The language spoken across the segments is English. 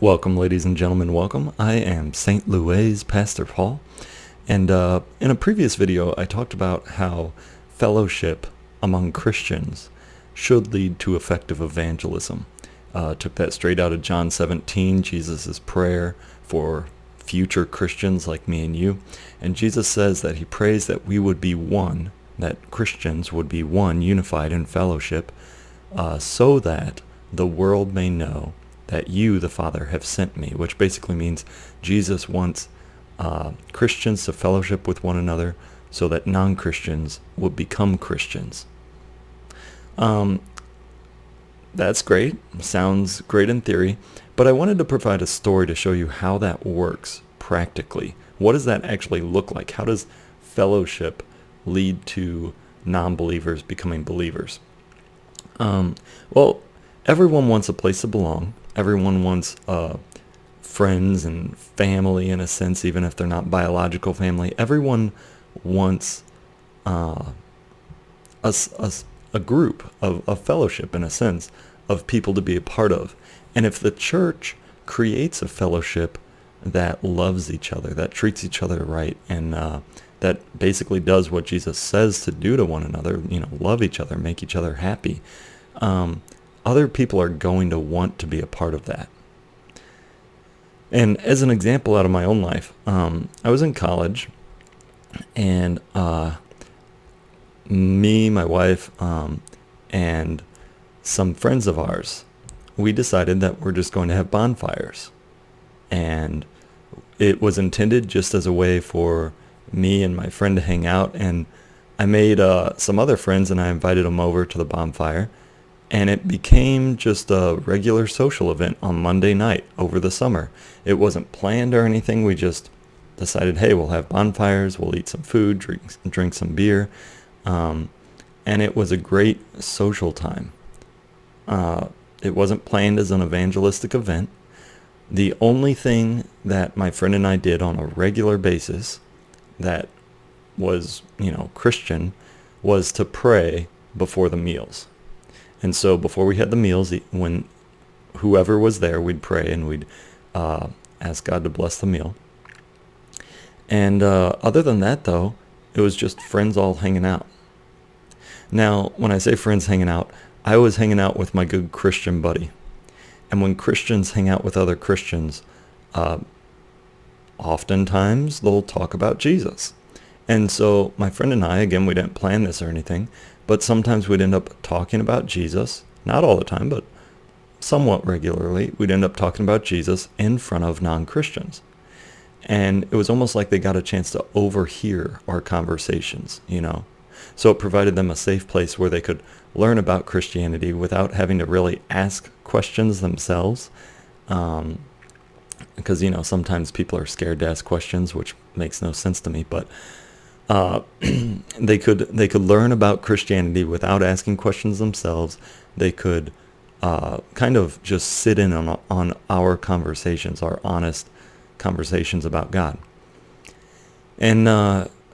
Welcome, ladies and gentlemen, welcome. I am St. Louis Pastor Paul, and in a previous video I talked about how fellowship among Christians should lead to effective evangelism. Took that straight out of John 17, Jesus' prayer for future Christians like me and you, and Jesus says that he prays that we would be one, that Christians would be one, unified in fellowship, so that the world may know that you, the Father, have sent me, which basically means Jesus wants Christians to fellowship with one another so that non-Christians would become Christians. That's great. Sounds great in theory, but I wanted to provide a story to show you how that works practically. What does that actually look like? How does fellowship lead to non-believers becoming believers? Well, everyone wants a place to belong. Everyone wants friends and family, in a sense, even if they're not biological family. Everyone wants a group of a fellowship, in a sense, of people to be a part of. And if the church creates a fellowship that loves each other, that treats each other right, and that basically does what Jesus says to do to one another, love each other, make each other happy, other people are going to want to be a part of that. And as an example out of my own life, I was in college, and me, my wife, and some friends of ours, we decided that we're just going to have bonfires. And it was intended just as a way for me and my friend to hang out. And I made some other friends, and I invited them over to the bonfire. And it became just a regular social event on Monday night over the summer. It wasn't planned or anything. We just decided, hey, we'll have bonfires, we'll eat some food, drink some beer. And it was a great social time. It wasn't planned as an evangelistic event. The only thing that my friend and I did on a regular basis that was, Christian, was to pray before the meals. And so before we had the meals, when whoever was there, we'd pray and we'd ask God to bless the meal. And other than that, though, it was just friends all hanging out. Now, when I say friends hanging out, I was hanging out with my good Christian buddy. And when Christians hang out with other Christians, oftentimes they'll talk about Jesus. And so my friend and I, again, we didn't plan this or anything, but sometimes we'd end up talking about Jesus. Not all the time, but somewhat regularly. We'd end up talking about Jesus in front of non-Christians. And it was almost like they got a chance to overhear our conversations, So it provided them a safe place where they could learn about Christianity without having to really ask questions themselves. Because, sometimes people are scared to ask questions, which makes no sense to me, but they could learn about Christianity without asking questions themselves. They could kind of just sit in on our conversations, our honest conversations about God. And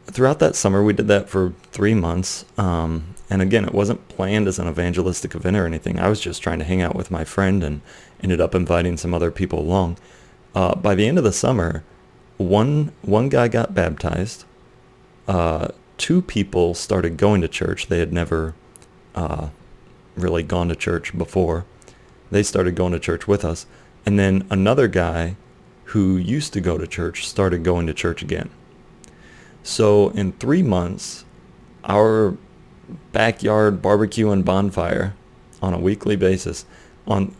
throughout that summer, we did that for 3 months. And again, it wasn't planned as an evangelistic event or anything. I was just trying to hang out with my friend and ended up inviting some other people along. By the end of the summer, one guy got baptized. 2 people started going to church. They had never really gone to church before. They started going to church with us. And then another guy who used to go to church started going to church again. So in 3 months, our backyard barbecue and bonfire on a weekly basis, in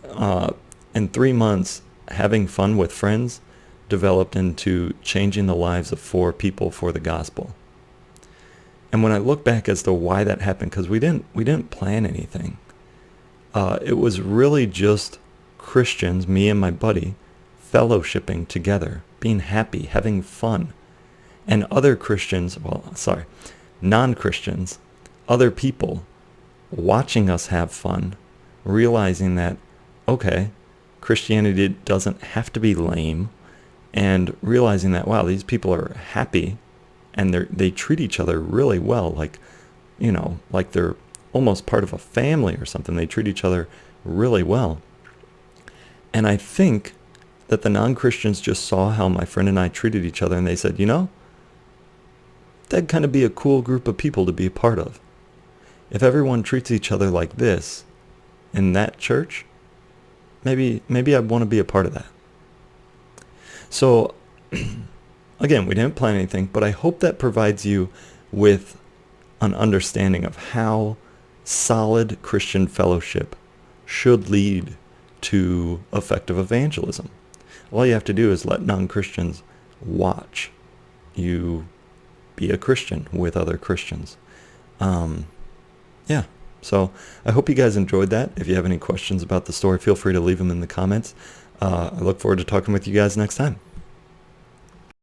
3 months, having fun with friends developed into changing the lives of 4 people for the gospel. And when I look back as to why that happened, because we didn't plan anything. It was really just Christians, me and my buddy, fellowshipping together, being happy, having fun. And other Christians, non-Christians, other people watching us have fun, realizing that, okay, Christianity doesn't have to be lame, and realizing that, wow, these people are happy and they treat each other really well, like they're almost part of a family or something. They treat each other really well. And I think that the non-Christians just saw how my friend and I treated each other, and they said, that'd kind of be a cool group of people to be a part of. If everyone treats each other like this in that church, maybe I'd want to be a part of that. So, again, we didn't plan anything, but I hope that provides you with an understanding of how solid Christian fellowship should lead to effective evangelism. All you have to do is let non-Christians watch you be a Christian with other Christians. Yeah, so I hope you guys enjoyed that. If you have any questions about the story, feel free to leave them in the comments. I look forward to talking with you guys next time.